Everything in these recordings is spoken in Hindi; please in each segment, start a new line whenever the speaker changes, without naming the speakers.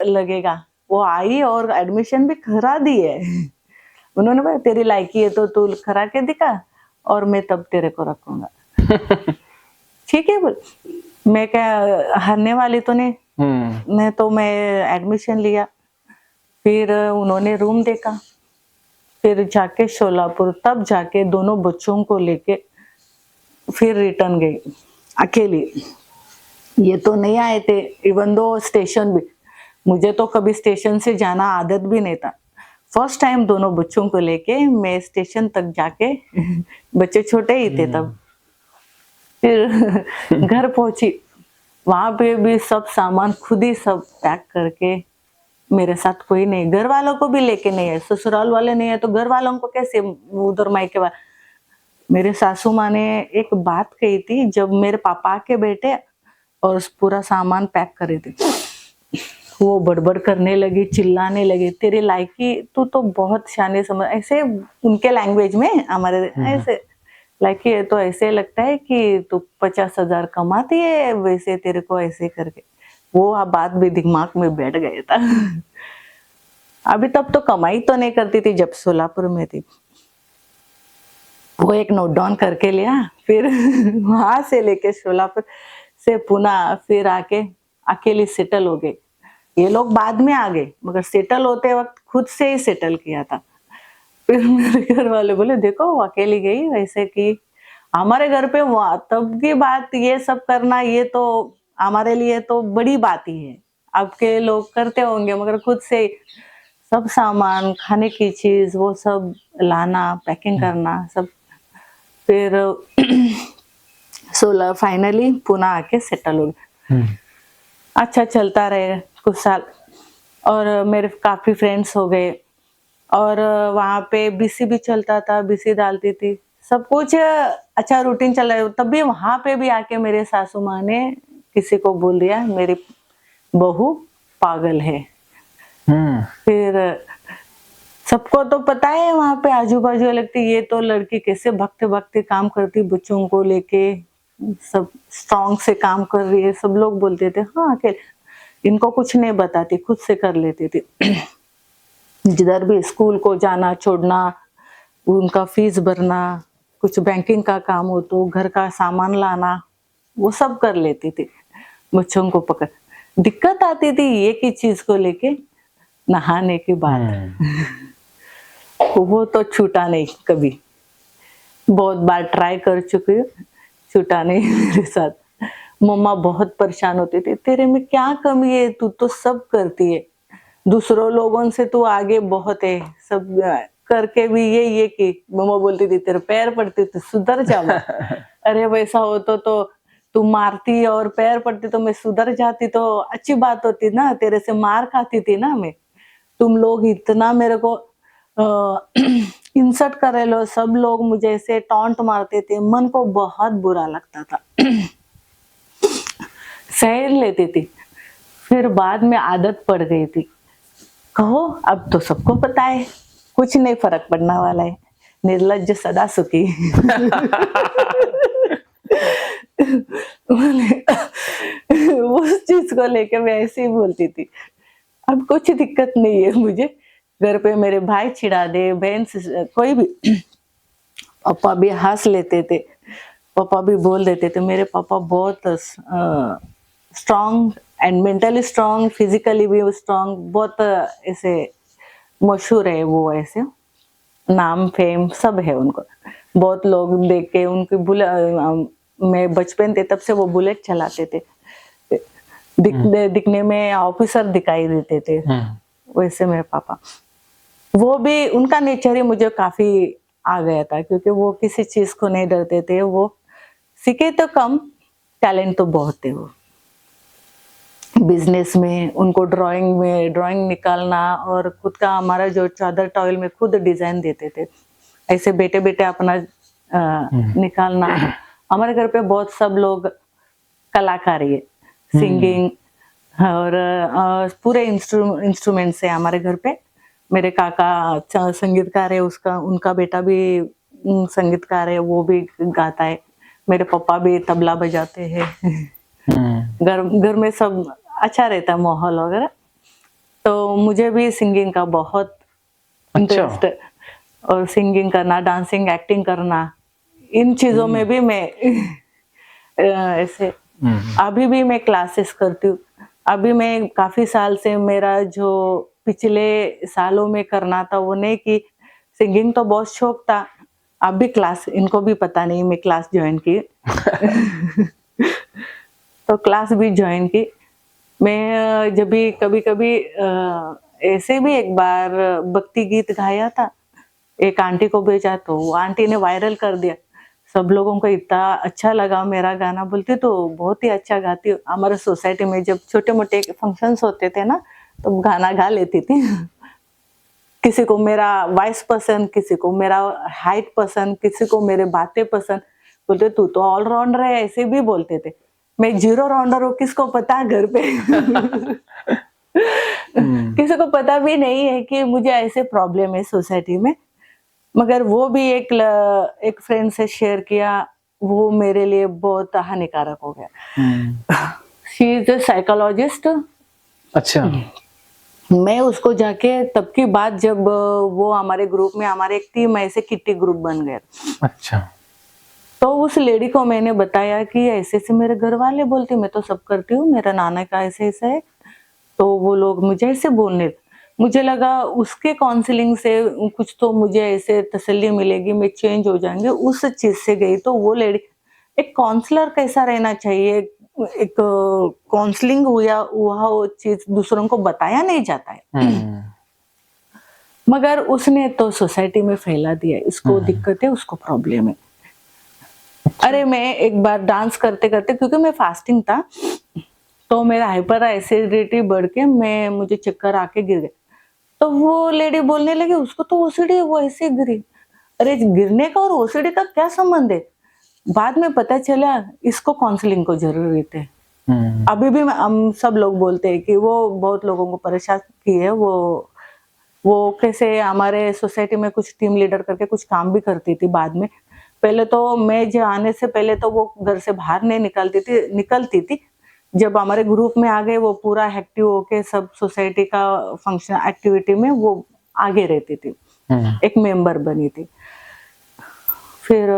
लगेगा। वो आई और एडमिशन भी करा दी है। उन्होंने बोला तेरी लायकी है तो तू करा के दिखा और मैं तब तेरे को रखूंगा। ठीक है बोल, मैं क्या हारने वाली तो नहीं। मैं एडमिशन लिया, फिर उन्होंने रूम देखा, फिर जाके शोलापुर, तब जाके दोनों बच्चों को लेके फिर रिटर्न गई अकेली। ये तो नहीं आए थे, इवन दो स्टेशन भी, मुझे तो कभी स्टेशन से जाना आदत भी नहीं था। फर्स्ट टाइम दोनों बच्चों को लेके मैं स्टेशन तक जाके बच्चे छोटे ही थे तब, फिर घर पहुंची। वहां पे भी सब सामान खुद ही सब पैक करके, मेरे साथ कोई नहीं, घर वालों को भी लेके नहीं है, ससुराल वाले नहीं है तो घर वालों को कैसे उधर मायके वाले। मेरे सासू माँ ने एक बात कही थी जब मेरे पापा आके बैठे और पूरा सामान पैक करे थे, वो बड़बड़ करने लगी, चिल्लाने लगी, तेरे लायकी, तू तो बहुत शाने समझ, ऐसे उनके लैंग्वेज में, हमारे ऐसे लायकी है तो ऐसे लगता है कि तू 50,000 कमाती है, वैसे तेरे को ऐसे करके। वो बात भी दिमाग में बैठ गया था। अभी तब तो कमाई तो नहीं करती थी जब सोलापुर में थी। वो एक नोट डाउन करके लिया, फिर वहां से लेके सोलापुर से पुणे फिर आके अकेली सेटल हो गई। ये लोग बाद में आ गए, मगर सेटल होते वक्त खुद से ही सेटल किया था। फिर मेरे घर वाले बोले देखो वो अकेली गई वैसे की। हमारे घर पे तब की बात, ये सब करना ये तो हमारे लिए तो बड़ी बात ही है। अब के लोग करते होंगे मगर खुद से सब सामान, खाने की चीज, वो सब लाना, पैकिंग करना सब। फिर फाइनली पुणे आके सेटल हो गए। अच्छा चलता रहे कुछ साल, और मेरे काफी फ्रेंड्स हो गए, और वहाँ पे बीसी भी चलता था, बीसी डालती थी, सब कुछ अच्छा रूटीन चल रहा है। तब भी वहां पे भी आके मेरे सासू माँ ने किसी को बोल दिया मेरी बहू पागल है। फिर सबको तो पता है वहां पे आजू बाजू लगती, ये तो लड़की कैसे भक्ति भक्ति काम करती, बच्चों को लेके सब स्ट्रॉन्ग से काम कर रही है, सब लोग बोलते थे हाँ अकेले, इनको कुछ नहीं बताती, खुद से कर लेती थी। जिधर भी स्कूल को जाना छोड़ना, उनका फीस भरना, कुछ बैंकिंग का काम हो तो घर का सामान लाना, वो सब कर लेती थी, बच्चों को पकड़। दिक्कत आती थी एक ही चीज को लेके, नहाने की बात। वो तो छूटा नहीं कभी, बहुत बार ट्राई कर चुकी हूँ, छूटा नहीं मेरे साथ। मम्मा बहुत परेशान होती थी, तेरे में क्या कमी है, तू तो सब करती है, दूसरों लोगों से तू आगे बहुत है, सब करके भी ये की। मम्मा बोलती थी तेरे पैर पड़ती तो सुधर जा। अरे वैसा हो तो तू मारती और पैर पड़ती तो मैं सुधर जाती तो अच्छी बात होती ना, तेरे से मार खाती थी ना मैं। तुम लोग इतना मेरे को इंसल्ट कर रहे लो, सब लोग मुझे ऐसे टॉन्ट मारते थे, मन को बहुत बुरा लगता था। सह लेती थी, फिर बाद में आदत पड़ गई थी। कहो अब तो सबको पता है, कुछ नहीं फर्क पड़ने वाला है, निर्लज्ज सदा सुखी। उस चीज को लेके मैं ऐसे ही बोलती थी, अब कुछ दिक्कत नहीं है मुझे, घर पे मेरे भाई चिढ़ा दे, बहन कोई भी, पापा भी हंस लेते थे, पापा भी बोल देते थे। मेरे पापा बहुत strong and mentally strong, physically भी स्ट्रॉन्ग, बहुत ऐसे मशहूर है वो, ऐसे नाम फेम सब है उनको। बहुत लोग देख के उनकी मैं बचपन थे तब से वो बुलेट चलाते थे, दिखने में ऑफिसर दिखाई देते थे, वैसे मेरे पापा। वो भी उनका नेचर ही मुझे काफी आ गया था, क्योंकि वो किसी चीज को नहीं डरते थे, वो सीखे तो कम, टैलेंट तो बहुत थे वो बिजनेस में। उनको ड्राइंग निकालना, और खुद का हमारा जो चादर टॉवेल में खुद डिजाइन देते थे, ऐसे बेटे बेटे अपना निकालना। हमारे घर पे बहुत सब लोग कलाकारी है, सिंगिंग और पूरे इंस्ट्रूमेंट है हमारे घर पे। मेरे काका संगीतकार है, उनका बेटा भी संगीतकार है, वो भी गाता है। मेरे पापा भी तबला बजाते हैं। घर में सब अच्छा रहता है माहौल वगैरह। तो मुझे भी सिंगिंग का बहुत
अच्छा।
इंटरेस्ट है और सिंगिंग करना, डांसिंग, एक्टिंग करना, इन चीज़ों में भी मैं ऐसे अभी भी मैं क्लासेस करती हूँ। अभी मैं काफ़ी साल से मेरा जो पिछले सालों में करना था वो नहीं की, सिंगिंग तो बहुत शौक था। अब भी क्लास इनको भी पता नहीं मैं क्लास जॉइन की। तो क्लास भी जॉइन की। मैं जब भी कभी-कभी ऐसे भी एक बार भक्ति गीत गाया था। एक आंटी को भेजा तो वो आंटी ने वायरल कर दिया। सब लोगों को इतना अच्छा लगा मेरा गाना, बोलती तो बहुत ही अच्छा गाती हो। हमारे सोसाइटी में जब छोटे-मोटे फंक्शंस होते थे ना, तो गाना गा लेती थी। किसी को मेरा वॉइस पसंद, किसी को मेरा हाइट पसंद, किसी को मेरे बातें पसंद। बोलते तू तो ऑलराउंडर है, ऐसे भी बोलते थे। मैं ज़ीरो राउंडर हूँ, किसको पता है घर पे। किसी को पता भी नहीं है कि मुझे ऐसे प्रॉब्लम है सोसाइटी में। मगर वो भी एक फ्रेंड से शेयर किया, वो मेरे लिए बहुत हानिकारक हो गया। She is a psychologist.
अच्छा।
मैं उसको जाके तब की बात जब वो हमारे ग्रुप में हमारे एक टीम ऐसे किट्टी ग्रुप बन गया।
अच्छा।
तो उस लेडी को मैंने बताया कि ऐसे-ऐसे मेरे घर वाले बोलते मैं तो सब करती हूँ, मेरा नाना का ऐसे-ऐसे है। तो वो लोग मुझे ऐसे बोलने, मुझे लगा उसके काउंसलिंग से कुछ तो मुझे ऐसे तसल्ली मिलेगी, मैं चेंज हो जाएँगी, उस चीज़ से गई तो वो लेडी एक काउंसलर कैसा रहना चाहिए, एक काउंसलिंग हुआ हुआ वो चीज़ दूसरों को बताया नहीं जाता है। मगर उसने तो सोसाइटी में फैला दिया, इसको दिक्कत है, उसको प्रॉब्लम है। अरे मैं एक बार डांस करते-करते क्योंकि मैं फास्टिंग था, तो मेरा हाइपर एसिडिटी बढ़ के मुझे चक्कर आके गिर गए। तो वो लेडी बोलने लगी उसको तो ओसीडी है, वो ऐसे गिरी। अरे गिरने का और ओसीडी का क्या संबंध है? बाद में पता चला इसको काउंसलिंग को ज़रूरत है। अभी भी हम सब लोग बोलते हैं कि वो बहुत लोगों को परेशान की है। वो कैसे हमारे सोसाइटी में कुछ टीम लीडर करके कुछ काम भी करती थी बाद में। पहले तो मैं जो आने से पहले तो वो घर से बाहर नहीं निकलती थी। जब हमारे ग्रुप में आ गए वो पूरा एक्टिव होके सब सोसाइटी का फंक्शन एक्टिविटी में वो आगे रहती थी। एक मेंबर बनी थी। फिर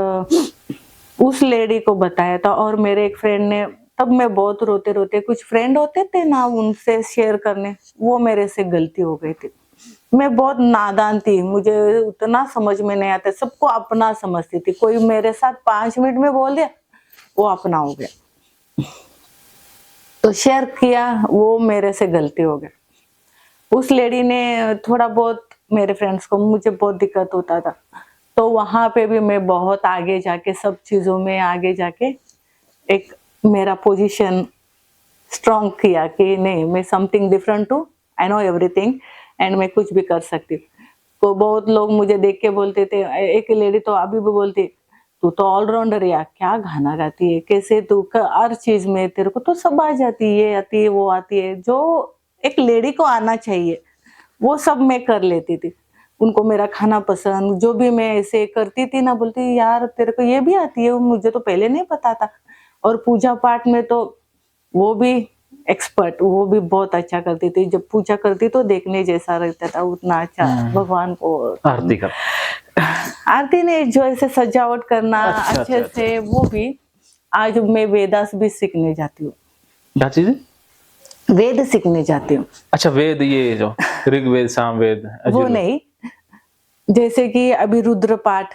उस लेडी को बताया था और मेरे एक फ्रेंड ने, तब मैं बहुत रोते-रोते, कुछ फ्रेंड होते थे ना उनसे शेयर करने, वो मेरे से गलती हो गई थी। मैं बहुत नादान थी, मुझे उतना समझ में नहीं आता, सबको अपना समझती थी। कोई मेरे साथ 5 मिनट में बोल दिया, वो अपना हो गया। तो शेयर किया, वो मेरे से गलती हो गया। उस लेडी ने थोड़ा बहुत मेरे फ्रेंड्स को, मुझे बहुत दिक्कत होता था। तो वहाँ पे भी मैं बहुत आगे जाके सब चीज़ों में आगे जाके एक मेरा पोज़ीशन स्ट्रॉन्ग किया कि नहीं मैं समथिंग डिफरेंट हूँ, आई नो एवरीथिंग एंड मैं कुछ भी कर सकती हूँ। तो बहुत लोग मुझे देख के बोलते थे, एक लेडी तो अभी भी बोलती, तू तो ऑलराउंडर यार, क्या गाना गाती है, कैसे तू हर चीज़ में तेरे को तो सब आ जाती है, ये आती है, वो आती है, जो एक लेडी को आना चाहिए, वो सब मैं कर लेती थी। उनको मेरा खाना पसंद, जो भी मैं ऐसे करती थी ना, बोलती यार तेरे को ये भी आती है, मुझे तो पहले नहीं पता था। और पूजा पाठ में तो वो भी एक्सपर्ट, वो भी बहुत अच्छा करती थी। जब पूजा करती तो देखने जैसा रहता था, उतना अच्छा भगवान को
आरती का।
आरती नहीं, जो ऐसे सजावट करना
अच्छा,
अच्छे
अच्छा,
से, वो भी। आज मैं वेदास भी सीखने जाती हूँ।
क्या चीज़ है?
वेद सीखने जाती हूँ।
अच्छा वेद, ये जो ऋग्वेद, सामवेद,
वो
यजुर्वेद।
नहीं, जैसे कि अभी रुद्र पाठ,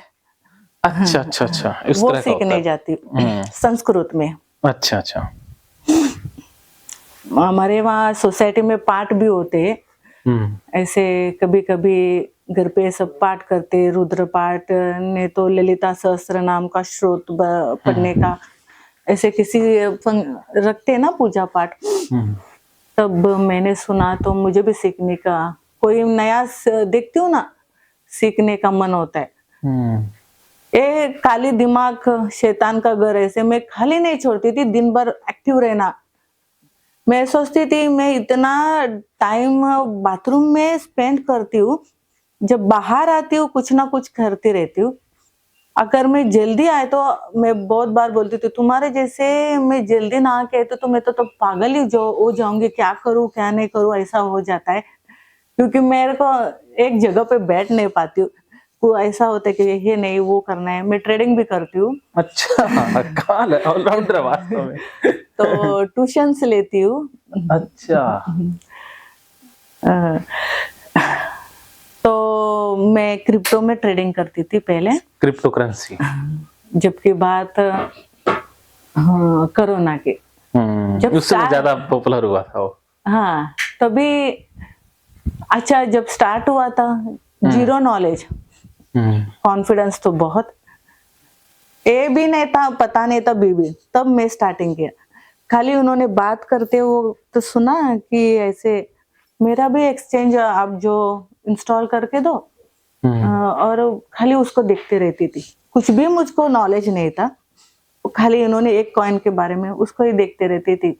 अच्छा, अच्छा, अच्छा, इस
वो
तरह का होता
सीखने
है।
जाती हूँ संस्कृत में।
अच्छा, अच्छा।
हमारे वहाँ सोसाइटी में पाठ भी होते हैं। ऐसे कभी-कभी घर पे सब पाठ करते, रुद्र पाठ ने तो ललिता सहस्त्र नाम का श्रोत पढ़ने का, ऐसे किसी रखते हैं ना पूजा पाठ। तब मैंने सुना तो मुझे भी सीखने का, कोई नया देखती हूँ ना, सीखने का मन होता है। ये खाली दिमाग शैतान का घर, ऐसे मैं खाली नहीं छोड़ती थी, दिन भर एक्टिव रहना। मैं सोचती थी मैं इतना टाइम बाथरूम में स्पेंड करती हूँ, जब बाहर आती हूँ कुछ ना कुछ करती रहती हूँ। अगर मैं जल्दी आए तो मैं बहुत बार बोलती थी तुम्हारे जैसे मैं जल्दी ना आके तो मैं तो पागल ही जो हो जाऊंगी, क्या करूँ क्या नहीं करूँ, ऐसा हो जाता है। क्योंकि मेरे को एक जगह पे बैठ नहीं पाती हूँ। वो ऐसा होता है कि ये नहीं वो करना है। मैं ट्रेडिंग भी करती हूँ।
अच्छा, कमाल है, ऑलराउंडर है वास्तव में।
तो ट्यूशन्स लेती हूँ।
अच्छा।
अ, तो मैं क्रिप्टो में ट्रेडिंग करती थी पहले,
क्रिप्टो करेंसी।
जबकि बात हाँ, कोरोना की। जब
उससे वो
स्टार्ट
ज्यादा पॉपुलर हुआ था वो।
हाँ, तभी अच्छा जब स्टार्ट हुआ था, जीरो नॉलेज,
हम्म,
कॉन्फिडेंस तो बहुत, ए भी नहीं था, पता नहीं था बी भी, तब मैं स्टार्टिंग किया। खाली उन्होंने बात करते हो तो सुना कि ऐसे मेरा भी एक्सचेंज आप जो इंस्टॉल करके दो, और खाली उसको देखते रहती थी। कुछ भी मुझको नॉलेज नहीं था, खाली उन्होंने एक कॉइन के बारे में उसको ही देखते रहती थी,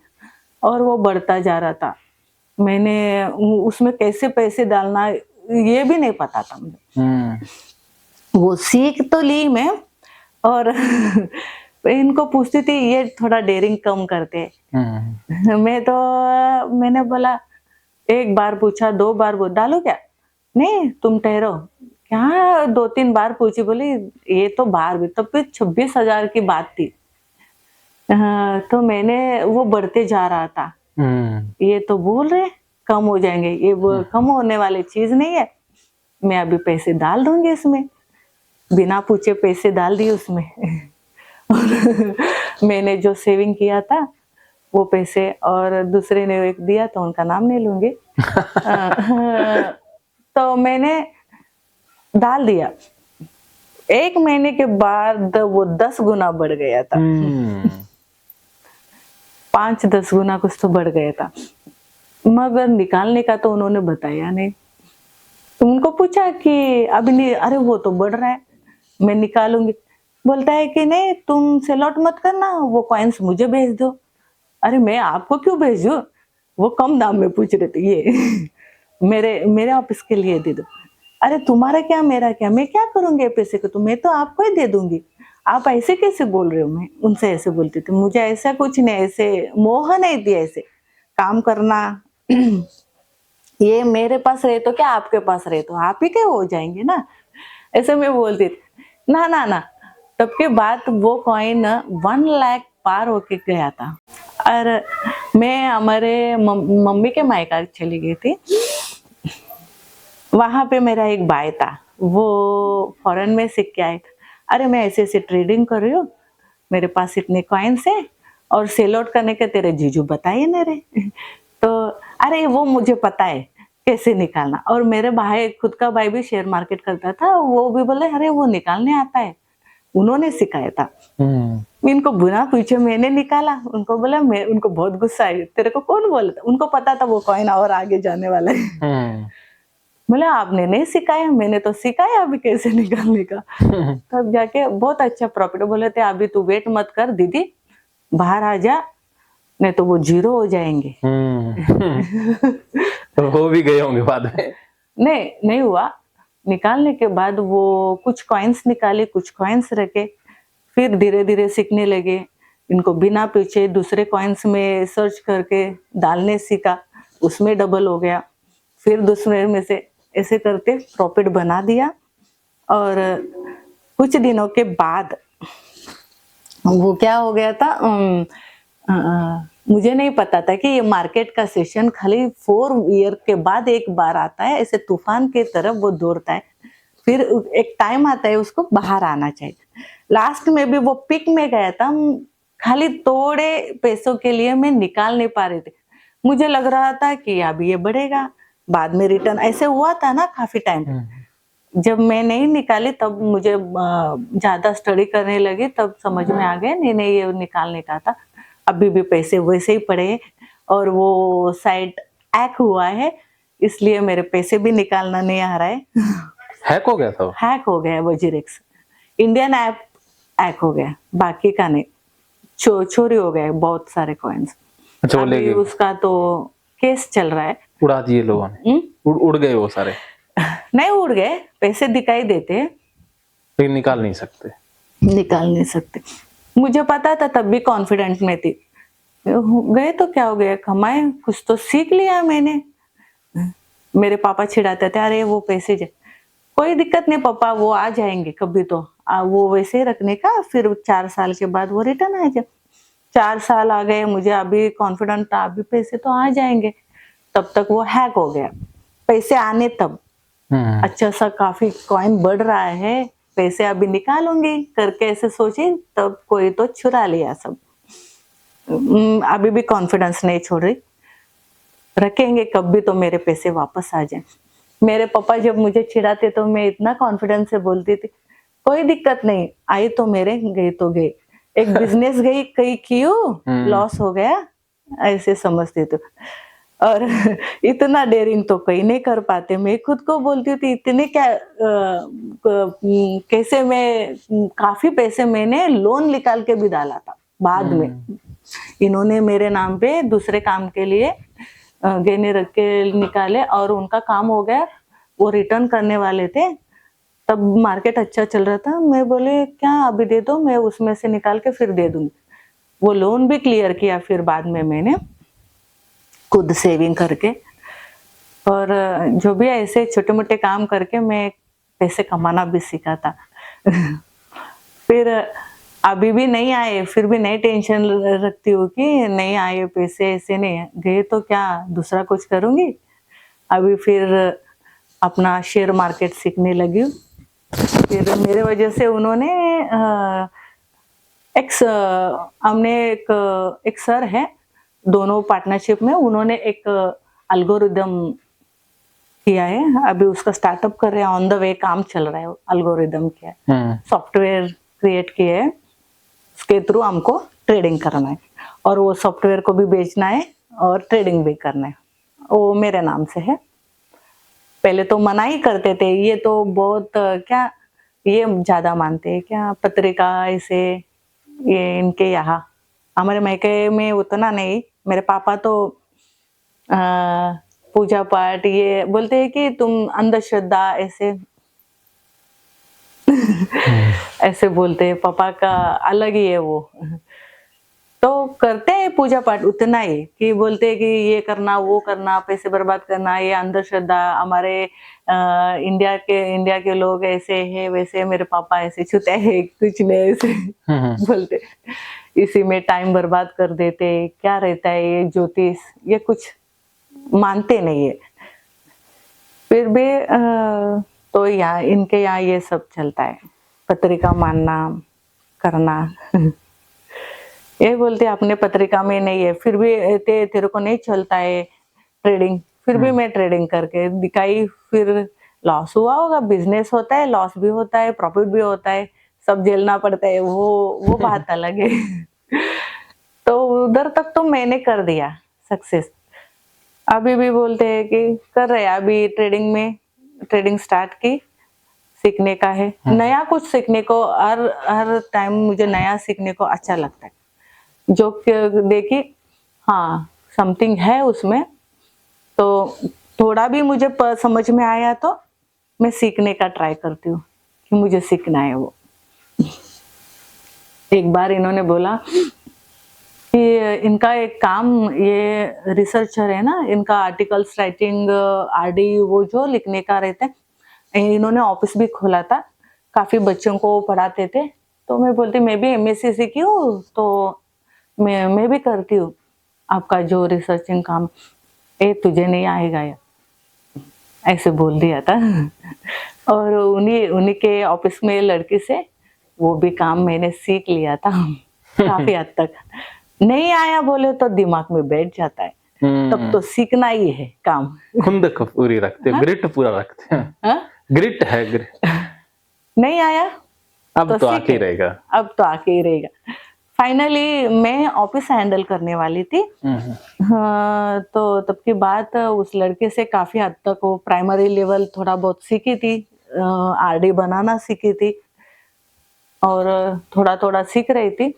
और वो बढ़ता जा रहा था। मैंने उसमें कैसे पैसे डालना ये भी नहीं पता था मुझे। वो सीख तो ली मैं, और इनको पूछती थी, ये थोड़ा डेयरिंग कम करते हैं। मैंने बोला, एक बार पूछा, दो बार डालो क्या, नहीं तुम ठहरो, क्या दो तीन बार पूछी, बोली ये तो बाहर भी, तब भी 26,000 की बात थी। हाँ, तो मैंने वो बढ़ते जा रहा था। ये तो बोल रहे कम हो जाएंगे, ये वो कम होने वाली चीज नहीं है, मैं अभी पैसे डाल दूंगी इसमें। बिना पूछे पैसे डाल दिए उसमें। और मैंने जो सेविंग किया था वो पैसे, और दूसरे ने एक दिया तो उनका नाम नहीं लूंगी। तो मैंने डाल दिया। 1 महीने के बाद वो 10 गुना बढ़ गया था। 5-10 गुना कुछ तो बढ़ गया था, मगर निकालने का तो उन्होंने बताया नहीं। तो उनको पूछा कि अभी नहीं, अरे वो तो बढ़ रहा है, मैं निकालूंगी। बोलता है कि नहीं तुम सेल आउट मत करना, वो कॉइन्स मुझे भेज दो। अरे मैं आपको क्यों भेजूं, वो कम दाम में पूछ रहे थे ये। मेरे मेरे ऑफिस के लिए दे दो। अरे तुम्हारा क्या मेरा क्या, मैं क्या करूंगी पैसे को, तो मैं तो आपको ही दे दूंगी, आप ऐसे कैसे बोल रहे हो। मैं उनसे ऐसे बोलती थी, मुझे ऐसा कुछ नहीं, ऐसे मोह नहीं थी ऐसे काम करना। ये मेरे पास रहे तो क्या, आपके पास रहे तो आप ही के हो जाएंगे ना, ऐसे मैं बोलती थी। ना ना ना, तब के बाद वो कॉइन 1 लाख पार होके गया था। और मैं हमारे मम्मी के मायका चली गई थी। वहां पे मेरा एक भाई था, वो फॉरेन में सीख के आया था। अरे मैं ऐसे ऐसे ट्रेडिंग कर रही हूँ, मेरे पास इतने कॉइन्स है, और सेल आउट करने के तेरे जीजू बताइए ना रे। तो अरे वो मुझे पता है कैसे निकालना। और मेरे भाई, खुद का भाई भी शेयर मार्केट करता था, वो भी बोले अरे वो निकालने आता है, उन्होंने सिखाया था। इनको बिना पूछे मैंने निकाला। उनको बोला, मैं उनको बहुत गुस्सा आई, तेरे को कौन बोला था। उनको पता था वो कॉइन और आगे जाने वाला है। बोले आपने नहीं सिखाया, मैंने तो सिखाया अभी कैसे निकालने का। तब जाके बहुत अच्छा प्रॉफिट। बोले थे अभी तू वेट मत कर दीदी, बाहर आ जा, नहीं तो वो जीरो हो जाएंगे।
तो हो भी गए होंगे बाद में।
नहीं हुआ। निकालने के बाद वो कुछ कॉइन्स निकाले, कुछ कॉइन्स रखे, फिर धीरे धीरे सीखने लगे। इनको बिना पूछे दूसरे कॉइन्स में सर्च करके डालने सीखा, उसमें डबल हो गया। फिर दूसरे में से ऐसे करके प्रॉफिट बना दिया। और कुछ दिनों के बाद वो क्या हो गया था, मुझे नहीं पता था कि ये मार्केट का सेशन खाली 4 ईयर के बाद एक बार आता है, ऐसे तूफान के तरफ वो दौड़ता है। फिर एक टाइम आता है उसको बाहर आना चाहिए। लास्ट में भी वो पिक में गया था, खाली थोड़े पैसों के लिए मैं निकाल नहीं पा रही थी। मुझे लग रहा था कि अब ये बढ़ेगा, बाद में रिटर्न, ऐसे हुआ था ना काफी टाइम। जब मैं नहीं निकाली तब मुझे ज्यादा स्टडी करने लगी, तब समझ में आ गया नहीं नहीं ये निकालने का था। अभी भी पैसे वैसे ही पड़े, और वो साइट हैक हुआ है, इसलिए मेरे पैसे भी निकालना नहीं आ रहा है।
हैक हो गया था वो?
हैक हो गया वो जीरेक्स, इंडियन ऐप हैक हो गया, बाकी का नहीं। चोरी हो गए बहुत सारे कॉइन्स।
अच्छा, वो ले गए?
उसका तो केस चल रहा है।
उड़ा दिए लोगों ने? उड़ गए वो सारे?
नहीं उड़ गए, पैसे दिखाई देते,
लेकिन निकाल नहीं सकते।
निकाल नहीं सकते। मुझे पता था, तब भी कॉन्फिडेंट में थी। गए तो क्या हो गया, कमाए, कुछ तो सीख लिया मैंने। मेरे पापा चिढ़ाते थे, अरे वो पैसे कोई दिक्कत नहीं पापा, वो आ जाएंगे कभी तो, वो वैसे ही रखने का, फिर 4 साल के बाद वो रिटर्न आ जाए। 4 साल आ गए, मुझे अभी कॉन्फिडेंट था अभी पैसे तो आ जाएंगे, तब तक वो हैक हो गया। पैसे आने तब अच्छा सा काफी कॉइन बढ़ रहा है, पैसे अभी निकालूंगी करके ऐसे सोची, तब कोई तो चुरा लिया सब। अभी भी कॉन्फिडेंस नहीं छोड़ रही, रखेंगे कभी तो मेरे पैसे वापस आ जाए। मेरे पापा जब मुझे चिढ़ाते तो मैं इतना कॉन्फिडेंस से बोलती थी, कोई दिक्कत नहीं, आई तो मेरे, गई तो गई। एक बिजनेस गई कहीं क्यों लॉस हो गया, ऐसे समझती थी। और इतना डेयरिंग तो कहीं नहीं कर पाते। मैं खुद को बोलती थी इतने क्या कैसे मैं काफी पैसे मैंने लोन निकाल के भी डाला था बाद में। इन्होंने मेरे नाम पे दूसरे काम के लिए गहने रख के निकाले और उनका काम हो गया, वो रिटर्न करने वाले थे, तब मार्केट अच्छा चल रहा था। मैं बोले क्या अभी दे दो, मैं उसमें से निकाल के फिर दे दूंगी। वो लोन भी क्लियर किया फिर बाद में मैंने खुद सेविंग करके। और जो भी ऐसे छोटे मोटे काम करके मैं पैसे कमाना भी सीखा था। फिर अभी भी नहीं आए, फिर भी नहीं टेंशन रखती हूँ कि नहीं आए पैसे, ऐसे नहीं गए तो क्या दूसरा कुछ करूँगी। अभी फिर अपना शेयर मार्केट सीखने लगी हूँ। फिर मेरे वजह से उन्होंने हमने एक सर है, दोनों पार्टनरशिप में उन्होंने एक एल्गोरिदम किया है, अभी उसका स्टार्टअप कर रहे हैं, ऑन द वे काम चल रहा है। एल्गोरिदम क्या है, सॉफ्टवेयर क्रिएट किए है, उसके थ्रू हमको ट्रेडिंग करना है और वो सॉफ्टवेयर को भी बेचना है और ट्रेडिंग भी करना है। वो मेरे नाम से है। पहले तो मना ही करते थे, ये तो बहुत क्या ये ज्यादा मानते हैं क्या पत्रिका ऐसे, ये इनके यहाँ हमारे मायके में उतना नहीं। मेरे पापा तो पूजा पाठ ये बोलते हैं कि तुम अंधश्रद्धा ऐसे ऐसे बोलते हैं, पापा का अलग ही है वो। तो करते हैं पूजा पाठ उतना ही, कि बोलते हैं कि ये करना वो करना, पैसे बर्बाद करना, ये अंधश्रद्धा, हमारे इंडिया के लोग ऐसे है वैसे। मेरे पापा ऐसे छूते हैं, कुछ नहीं ऐसे बोलते, इसी में टाइम बर्बाद कर देते, क्या रहता है ये ज्योतिष, ये कुछ मानते नहीं है। फिर भी तो यहाँ इनके यहाँ ये सब चलता है, पत्रिका मानना करना। ये बोलते अपने पत्रिका में नहीं है, फिर भी तेरे को नहीं चलता है ट्रेडिंग, फिर भी मैं ट्रेडिंग करके दिखाई। फिर लॉस हुआ होगा, बिजनेस होता है, लॉस भी होता है, प्रॉफिट भी होता है, सब झेलना पड़ता है, वो बात अलग है। तो उधर तक तो मैंने कर दिया सक्सेस। अभी भी बोलते हैं कि कर रहे, अभी ट्रेडिंग स्टार्ट की, सीखने का है, नया कुछ सीखने को। हर टाइम मुझे नया सीखने को अच्छा लगता है, जो देखी हाँ समथिंग है उसमें, तो थोड़ा भी मुझे समझ में आया तो मैं सीखने का ट्राई करती हूँ कि मुझे सीखना है वो। एक बार इन्होंने बोला कि इनका एक काम, ये रिसर्चर है ना, इनका आर्टिकल्स राइटिंग आरडी वो जो लिखने का रहता है, इन्होंने ऑफिस भी खोला था, काफी बच्चों को पढ़ाते थे। तो मैं बोलती मैं भी एमएससी सीखी हूँ, तो मैं भी करती हूँ आपका जो रिसर्चिंग काम। तुझे नहीं आएगा यार, ऐसे बोल दिया था। और उन्हीं के ऑफिस में लड़की से वो भी काम मैंने सीख लिया था काफी हद तक। नहीं आया बोले तो दिमाग में बैठ जाता है, तब तो सीखना ही है काम।
खुंद पूरी रखते हैं, ग्रिट पूरा रखते हैं। ग्रिट है, ग्रिट। नहीं
आया
अब तो आके ही रहेगा,
अब तो आके ही रहेगा। फाइनली मैं ऑफिस हैंडल करने वाली थी। हाँ, तो तब की बात, उस लड़के से काफी हद तक वो प्राइमरी लेवल थोड़ा बहुत सीखी थी, आरडी बनाना सीखी थी और थोड़ा थोड़ा सीख रही थी।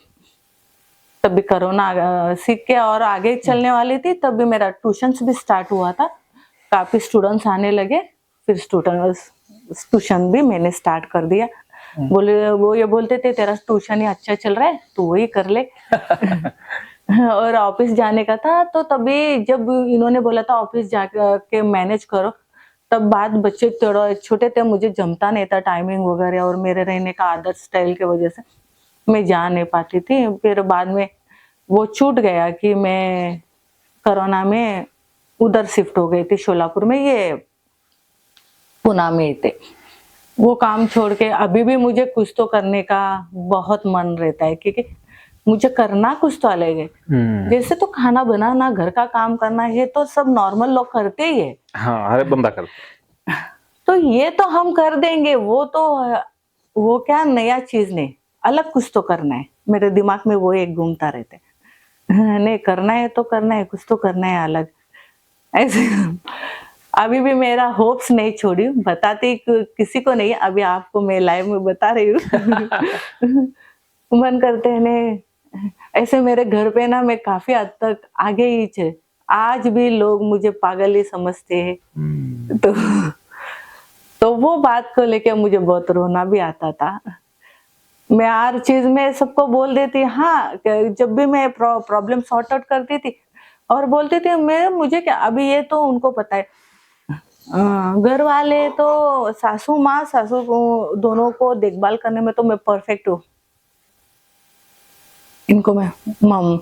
तभी कोरोना सीख के और आगे चलने वाली थी, तभी मेरा ट्यूशंस भी स्टार्ट हुआ था, काफी स्टूडेंट्स आने लगे। फिर ट्यूशन भी मैंने स्टार्ट कर दिया। वो ये बोलते थे तेरा ट्यूशन ही अच्छा चल रहा है, तू वही कर ले। और ऑफिस जाने का था, तो तभी जब इन्होंने बोला था ऑफिस जाके मैनेज करो, तब बाद बच्चे थोड़ा छोटे थे, मुझे जमता नहीं था टाइमिंग वगैरह, और मेरे रहने का आदत स्टाइल की वजह से मैं जा नहीं पाती थी। फिर बाद में वो छूट गया कि मैं कोरोना में उधर शिफ्ट हो गई थी शोलापुर में, ये पुणे में थे। वो काम छोड़ के अभी भी मुझे कुछ तो करने का बहुत मन रहता है, क्योंकि मुझे करना कुछ तो अलग है। जैसे तो खाना बनाना, घर का काम करना, ये तो सब नॉर्मल लोग करते ही है।
हाँ, हर बंदा करता है।
तो ये तो हम कर देंगे, वो क्या नया चीज नहीं, अलग कुछ तो करना है। मेरे दिमाग में वो एक घूमता रहता है। नहीं करना है तो करना है, कुछ तो करना है अलग, ऐसे। अभी भी मेरा होप्स नहीं छोड़ी, बताती किसी को नहीं, अभी आपको मैं लाइव में बता रही हूँ। मन करते हैं ने, ऐसे मेरे घर पे ना मैं काफी हद तक आगे ही थे। आज भी लोग मुझे पागल ही समझते हैं। तो वो बात को लेके मुझे बहुत रोना भी आता था। मैं हर चीज में सबको बोल देती, हाँ, जब भी मैं प्रॉब्लम सॉर्ट आउट करती थी और बोलती थी मैं, मुझे क्या, अभी ये तो उनको पता है, घर वाले तो सासू माँ सासू दोनों को देखभाल करने में तो मैं परफेक्ट हूँ। इनको मैं मम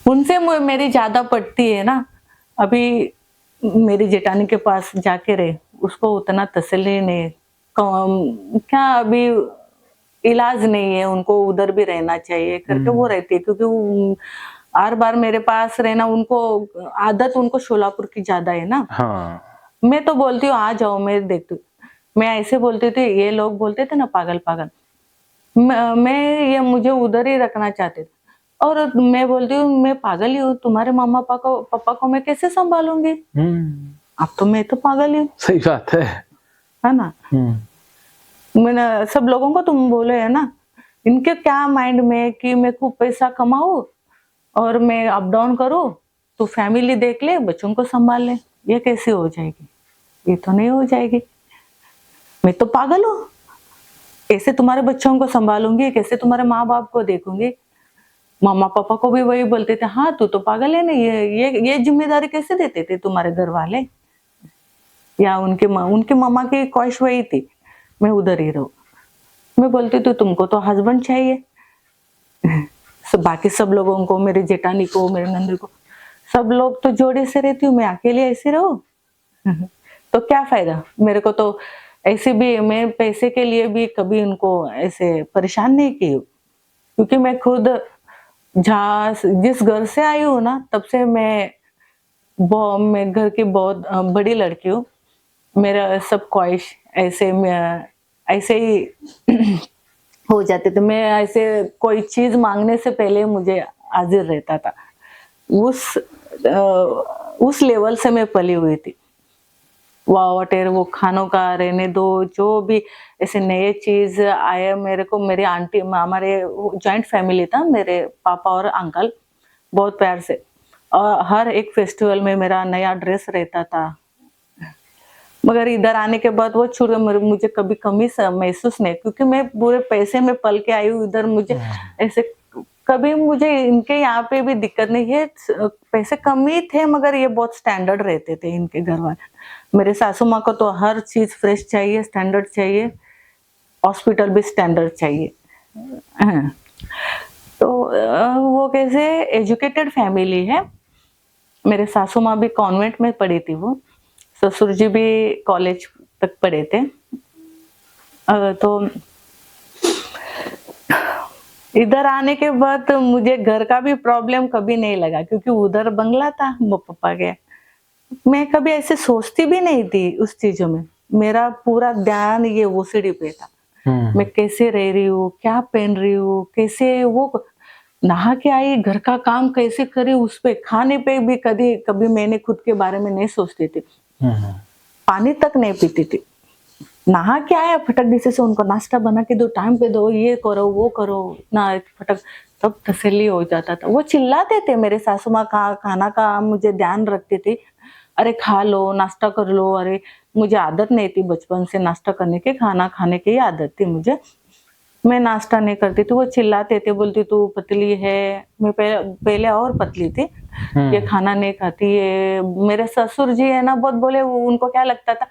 उनसे मेरी ज्यादा पड़ती है ना। अभी मेरी जेठानी के पास जाके रहे, उसको उतना तसल्ली नहीं, क्या अभी इलाज नहीं है, उनको उधर भी रहना चाहिए करके वो रहती है, क्योंकि हर बार मेरे पास रहना, उनको आदत, उनको शोलापुर की ज्यादा है ना।
हाँ।
मैं तो बोलती हूँ आ जाओ, मैं देखती हूँ, मैं ऐसे बोलती थी, ये लोग बोलते थे ना पागल पागल, मैं ये मुझे उधर ही रखना चाहते थे। और मैं बोलती हूँ मैं पागल ही हूँ, तुम्हारे मामा पापा को मैं कैसे संभालूंगी, अब तो मैं तो पागल ही हूँ।
सही बात है
ना। मैंने सब लोगों को तुम बोले है ना, इनके क्या माइंड में कि मैं खूब पैसा कमाऊं और मैं अप डाउन करूं, तो फैमिली देख ले, बच्चों को संभाल ले, ये कैसे हो जाएगी, ये तो नहीं हो जाएगी। मैं तो पागल हूँ, कैसे तुम्हारे बच्चों को संभालूंगी, कैसे तुम्हारे माँ बाप को देखूंगी। मामा पापा को भी वही बोलते थे, हाँ तू तो पागल है ना, ये जिम्मेदारी कैसे देते थे तुम्हारे घर वाले, या उनके मामा की ख्वाहिश वही थी मैं उधर ही रहूं। मैं बोलती तो तुमको तो हस्बैंड चाहिए। बाकी सब लोगों को, मेरे जेठानी को, मेरे नंदू को, सब लोग तो जोड़े से रहती हूँ, मैं अकेले ऐसे रहूं। तो क्या फायदा, मेरे को तो ऐसे भी, मैं पैसे के लिए भी कभी उनको ऐसे परेशान नहीं की हूँ, क्योंकि मैं खुद जिस घर से आई हूँ ना, तब से मैं घर की बहुत बड़ी लड़की हूँ। मेरा सब ख्वाहिश ऐसे ही हो जाते थे। मैं ऐसे कोई चीज मांगने से पहले मुझे हाजिर रहता था, उस लेवल से मैं पली हुई थी। वॉटेर वो खानों का रहने दो, जो भी ऐसे नए चीज आए मेरे को, मेरी आंटी, हमारे जॉइंट फैमिली था, मेरे पापा और अंकल बहुत प्यार से, और हर एक फेस्टिवल में मेरा नया ड्रेस रहता था। मगर इधर आने के बाद वो छूट गया, मुझे कभी कमी महसूस नहीं, क्योंकि मैं पूरे पैसे में पल के आई हूँ इधर। मुझे ऐसे कभी मुझे इनके यहाँ पे भी दिक्कत नहीं है, पैसे कम ही थे मगर ये बहुत स्टैंडर्ड रहते थे इनके घर वाले। मेरे सासू माँ को तो हर चीज फ्रेश चाहिए, स्टैंडर्ड चाहिए, हॉस्पिटल भी स्टैंडर्ड चाहिए। तो वो कैसे एजुकेटेड फैमिली है। मेरे सासू माँ भी कॉन्वेंट में पढ़ी थी, वो ससुर जी भी कॉलेज तक पढ़े थे। तो इधर आने के बाद मुझे घर का भी प्रॉब्लम कभी नहीं लगा, क्योंकि उधर बंगला था वो पापा के। मैं कभी ऐसे सोचती भी नहीं थी उस चीजों में, मेरा पूरा ध्यान ये ओसीडी पे था। मैं कैसे रह रही हूँ, क्या पहन रही हूँ, कैसे वो नहा के आई, घर का काम कैसे करे, उस पे खाने पे भी कभी मैंने खुद के बारे में नहीं सोचती थी। पानी तक नहीं पीती थी। नहा के आया, फटक दिसे से उनको नाश्ता बना के दो, टाइम पे दो, ये करो वो करो, इतना फटक, तब तसल्ली हो जाता था। वो चिल्लाते थे मेरे सासू माँ, खाना का मुझे ध्यान रखती थी, अरे खा लो, नाश्ता कर लो। अरे मुझे आदत नहीं थी बचपन से नाश्ता करने की, खाना खाने की आदत थी मुझे, मैं नाश्ता नहीं करती थी। वो चिल्लाते थे, बोलती तू पतली है, मैं पहले और पतली थी। ये खाना नहीं खाती। ये मेरे ससुर जी है ना, बहुत बोले, उनको क्या लगता था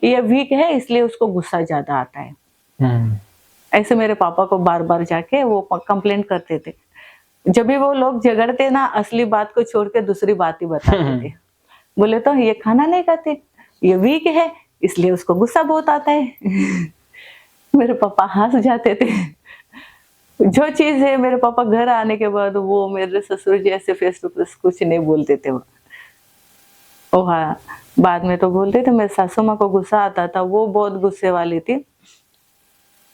ये वीक है इसलिए उसको गुस्सा ज्यादा आता है। ऐसे मेरे पापा को बार बार जाके वो कंप्लेंट करते थे। जब भी वो लोग झगड़ते ना, असली बात को छोड़ के दूसरी बात ही बताते थे। बोले तो ये खाना नहीं खाती, ये वीक है इसलिए उसको गुस्सा बहुत आता है। मेरे पापा हंस जाते थे। जो चीज है मेरे पापा घर आने के बाद वो मेरे ससुर जी ऐसे फेस टू फेस कुछ नहीं बोलते थे वो। ओ हाँ, बाद में तो बोलते थे। मेरे सासू माँ को गुस्सा आता था, वो बहुत गुस्से वाली थी।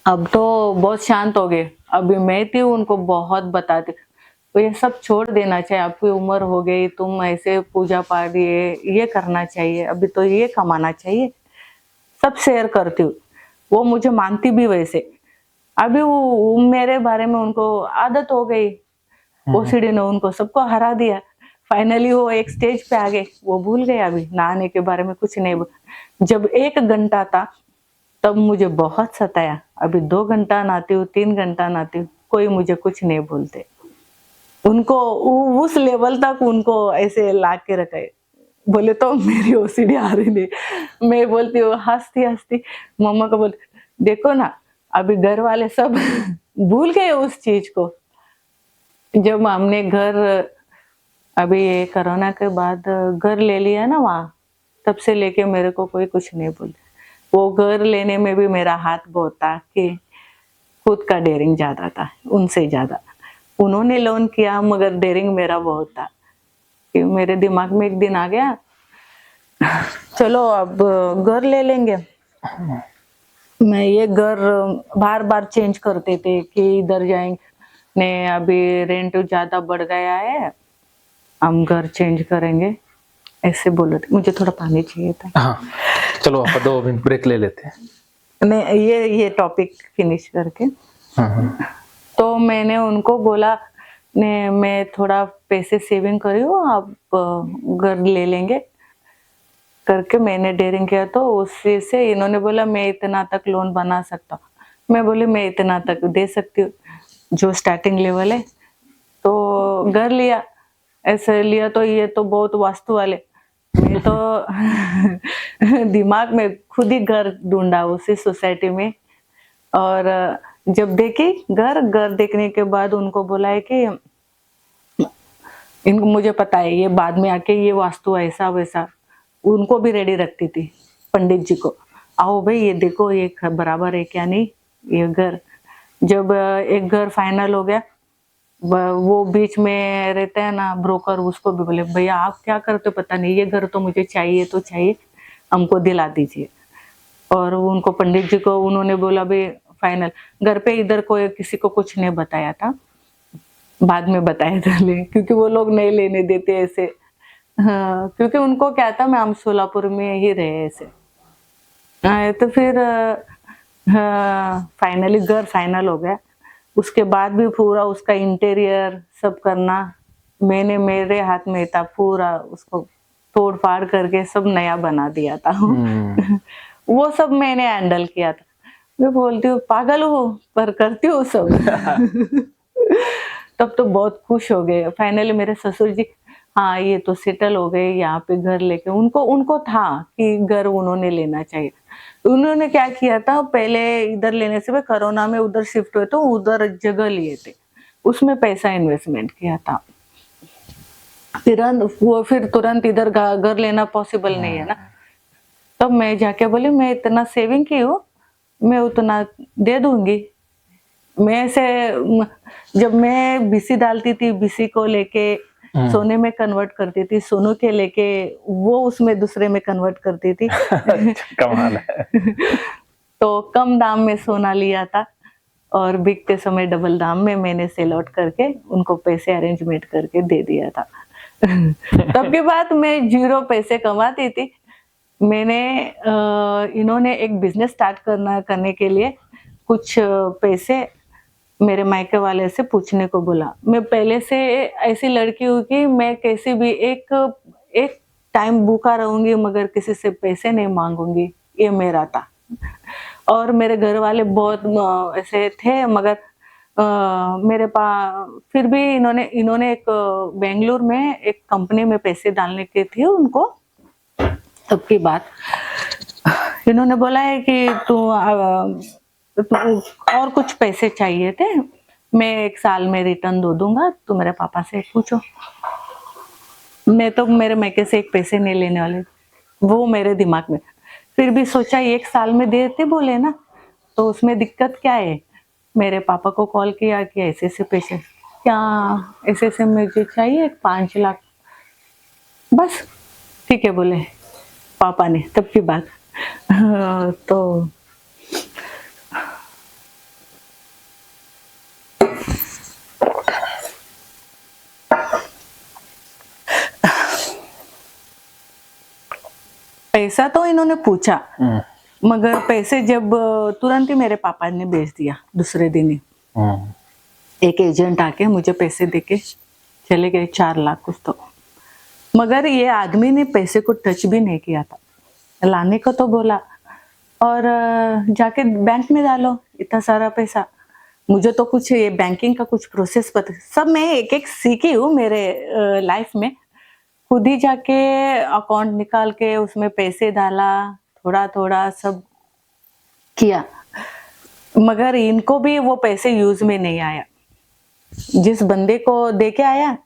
अब तो बहुत शांत हो गए। अभी मैं थी उनको बहुत बताती, तो ये सब छोड़ देना चाहिए, आपकी उम्र हो गई, तुम ऐसे पूजा पाठ ये करना चाहिए, अभी तो ये कमाना चाहिए। सब शेयर करती हूँ, वो मुझे मानती भी वैसे। अभी वो मेरे बारे में उनको आदत हो गई, ओसीडी ने उनको सबको हरा दिया। फाइनली वो एक स्टेज पे आ गए, वो भूल गए अभी नहाने के बारे में कुछ नहीं। जब 1 घंटा था तब मुझे बहुत सताया। अभी 2 घंटा नहाती हूँ, 3 घंटा नहाती हूँ, कोई मुझे कुछ नहीं बोलते। उनको उस लेवल तक उनको ऐसे ला के रखा है। बोले तो मेरी ओसीडी आ रही नहीं। मैं बोलती हूँ हंसती हंसती, मम्मा को बोल, देखो ना अभी घर वाले सब भूल गए उस चीज को। जब हमने घर, अभी ये कोरोना के बाद घर ले लिया ना वहाँ, तब से लेके मेरे को कोई कुछ नहीं बोलता। वो घर लेने में भी मेरा हाथ बहुत था कि खुद का डेयरिंग ज्यादा था उनसे ज्यादा। उन्होंने लोन किया मगर डेयरिंग मेरा बहुत था कि मेरे दिमाग में एक दिन आ गया, चलो अब घर ले लेंगे। मैं ये घर बार बार चेंज करते थे कि इधर जाएंगे, ने अभी रेंट ज्यादा बढ़ गया है, हम घर चेंज करेंगे, ऐसे बोले थे। मुझे थोड़ा पानी चाहिए था।
हाँ, चलो आप 2 मिनट ब्रेक ले लेते हैं।
नहीं, ये टॉपिक फिनिश करके। तो मैंने उनको बोला, ने मैं थोड़ा पैसे सेविंग करी हूँ, आप घर ले लेंगे करके मैंने डेयरिंग किया। तो उससे से इन्होंने बोला मैं इतना तक लोन बना सकता हूँ। मैं बोली मैं इतना तक दे सकती हूँ, जो स्टार्टिंग लेवल है। तो घर लिया, ऐसे लिया तो ये तो बहुत वास्तु वाले, मैं तो दिमाग में खुद ही घर ढूंढा उसी सोसाइटी में। और जब देखी घर देखने के बाद उनको बोला है कि इनको मुझे पता है ये बाद में आके ये वास्तु ऐसा वैसा, उनको भी रेडी रखती थी पंडित जी को, आओ भाई ये देखो ये बराबर है क्या नहीं ये घर। जब एक घर फाइनल हो गया, वो बीच में रहते हैं ना ब्रोकर, उसको भी बोले भैया आप क्या करते हो पता नहीं, ये घर तो मुझे चाहिए तो चाहिए, हमको दिला दीजिए। और उनको पंडित जी को उन्होंने बोला भाई फाइनल। घर पे इधर कोई किसी को कुछ नहीं बताया था, बाद में बताया था क्योंकि वो लोग नहीं लेने देते ऐसे। हाँ, क्योंकि उनको क्या था मैं हम सोलापुर में ही रहे ऐसे। हाँ, तो फिर फाइनली घर फाइनल हो गया। उसके बाद भी पूरा उसका इंटीरियर सब करना मैंने, मेरे हाथ में था, पूरा उसको तोड़ फाड़ करके सब नया बना दिया था। वो सब मैंने हैंडल किया था। मैं बोलती हूँ पागल हूँ पर करती हूँ सब। तब तो बहुत खुश हो गए। फाइनली मेरे ससुर जी, हाँ ये तो सेटल हो गए यहाँ पे घर लेके। उनको था कि घर उन्होंने लेना चाहिए। उन्होंने क्या किया था, पहले इधर लेने से कोरोना में उधर शिफ्ट हुए तो उधर जगह लिए थे, उसमें पैसा इन्वेस्टमेंट किया था। फिर तुरंत इधर घर लेना पॉसिबल नहीं है ना। तब मैं जाके बोली मैं इतना सेविंग की हूँ, मैं उतना दे दूंगी। मैं से जब मैं बीसी डालती थी, बीसी को लेके सोने में कन्वर्ट करती थी, सोनू के लेके वो उसमें दूसरे में कन्वर्ट करती थी।
कमाल है।
तो कम दाम में सोना लिया था और बिकते समय डबल दाम में मैंने सेल आउट करके उनको पैसे अरेंजमेंट करके दे दिया था। तब के बाद मैं 0 पैसे कमाती थी। मैंने इन्होंने एक बिजनेस स्टार्ट करने के लिए कुछ पैसे मेरे मायके वाले से पूछने को बोला। मैं पहले से ऐसी लड़की हूँ कि मैं कैसे भी एक टाइम भूखा रहूंगी मगर किसी से पैसे नहीं मांगूंगी, ये मेरा था। और मेरे घर वाले बहुत ऐसे थे मगर मेरे पास फिर भी इन्होंने एक बेंगलुरु में एक कंपनी में पैसे डालने के थे उनको, तब की बात। इन्होंने बोला है कि तू और कुछ पैसे चाहिए थे, मैं 1 साल में रिटर्न दे दूंगा, तू मेरे पापा से पूछो। मैं तो मेरे मैके से एक पैसे नहीं लेने वाले, वो मेरे दिमाग में। फिर भी सोचा 1 साल में देते बोले ना, तो उसमें दिक्कत क्या है। मेरे पापा को कॉल किया कि ऐसे पैसे क्या, ऐसे मुझे चाहिए 5 लाख। बस ठीक है बोले पापा ने, तब की बात। तो पैसा तो इन्होंने पूछा, मगर पैसे जब तुरंत ही मेरे पापा ने भेज दिया दूसरे दिन ही। एक एजेंट आके मुझे पैसे देके चले गए, 4 लाख कुछ तो। मगर ये आदमी ने पैसे को टच भी नहीं किया था, लाने को तो बोला और जाके बैंक में डालो इतना सारा पैसा। मुझे तो कुछ ये बैंकिंग का कुछ प्रोसेस पता, सब मैं एक एक सीखी हूँ मेरे लाइफ में। खुद ही जाके अकाउंट निकाल के उसमें पैसे डाला, थोड़ा थोड़ा सब किया, मगर इनको भी वो पैसे यूज में नहीं आया। जिस बंदे को दे के आया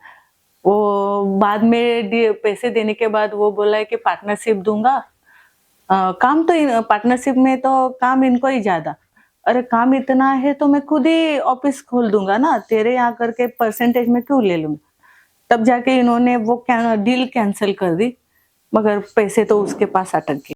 वो बाद में पैसे देने के बाद वो बोला है कि पार्टनरशिप दूंगा। काम तो पार्टनरशिप में तो काम इनको ही ज्यादा, अरे काम इतना है तो मैं खुद ही ऑफिस खोल दूंगा ना, तेरे यहाँ करके परसेंटेज में क्यों ले लूंगा। तब जाके इन्होंने वो डील कैंसिल कर दी, मगर पैसे तो उसके पास अटक गए।